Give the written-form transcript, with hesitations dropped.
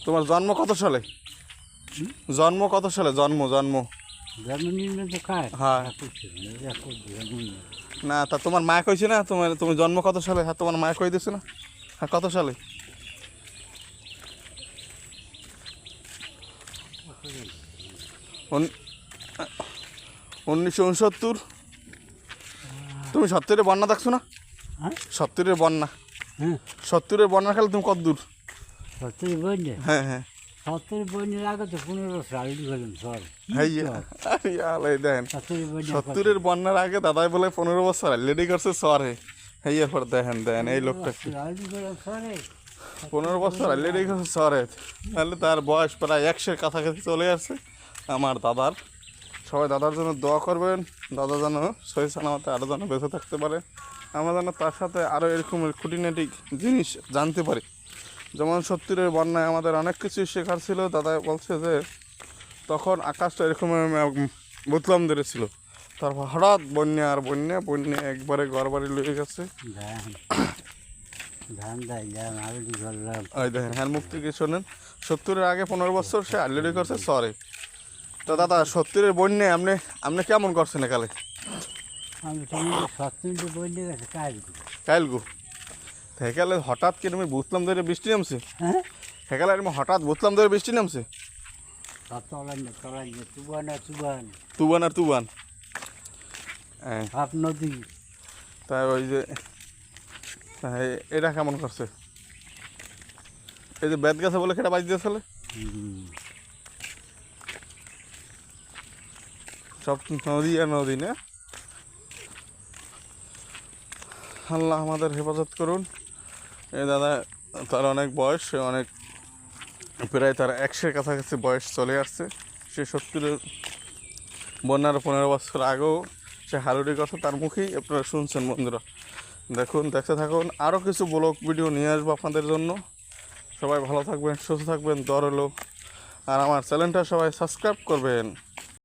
তোমার জন্ম কত সালে? জন্ম কত সালে? জন্ম জন্ম হ্যাঁ না, তা তোমার মা কইছে না তুমি জন্ম কত সালে? হ্যাঁ তোমার মা কই দিছে না? হ্যাঁ কত সালে? 1969। তুমি 70-এর বন্যা দেখছো না? 70-এর বন্যা, 70-এর বন্যা খেলে তুমি কত দূর? 70 বন্যা, হ্যাঁ হ্যাঁ 70 বন্যার আগে তো 15 সাল গেলাম সর। দেখেন 70-এর বন্যার আগে দাদাই বলে 15 বছর লেডি করছে সরে। হেইয়ার পর দেখেন দেখেন এই লোকটা 15 বছর লেডি করছে সরে, তাহলে তার বয়স প্রায় 100-এর কাছাকাছি চলে আসছে আমার দাদার। সবাই দাদার জন্য দোয়া করবেন, দাদা যেন সহি সালামতে আরও যেন বেঁচে থাকতে পারে, আমরা যেন তার সাথে আরও এরকমের খুঁটিনাটি জিনিস জানতে পারি। যেমন 70-এর বন্যায় আমাদের অনেক কিছুই শেখার ছিল। দাদা বলছে যে তখন আকাশটা এরকম বুতলাম ধরেছিল, তারপর হঠাৎ বন্যা আর বন্যা বন্যা একবারে ঘর বাড়ি লয়ে গেছে। ওই দেখেন হ্যাঁ মুখ থেকে শোনেন, 70-এর আগে 15 বছর সে অলরেডি করছে সরে। তো দাদা 70-এর বন্যায় আপনি আপনি কেমন করছেন একালে? কাইলগু হেকালে হঠাৎ কি তুমি বুঝলাম ধরে বৃষ্টি নামছে? হেকালে তুমি হঠাৎ বুঝলাম ধরে বৃষ্টি নামছে? তুবান আর তুবান নদী। তাই ওই যে এটা কেমন করছে? এই যে বেদ গাছে বলে কেটা বাজ দিয়েছিল সব নদী আর নদী না। আল্লাহ আমাদের হেফাজত করুন। এই দাদা তার অনেক বয়স, সে অনেক প্রায় তার 100-এর কাছাকাছি বয়স চলে আসছে। সে 70-এর বন্যার 15 বছর আগেও সে হারুডি কথা তার মুখেই আপনারা শুনছেন। বন্ধুরা দেখুন, দেখতে থাকুন, আরও কিছু ব্লগ ভিডিও নিয়ে আসবো আপনাদের জন্য। সবাই ভালো থাকবেন, সুস্থ থাকবেন, দর হলো। আর আমার চ্যানেলটা সবাই সাবস্ক্রাইব করবেন।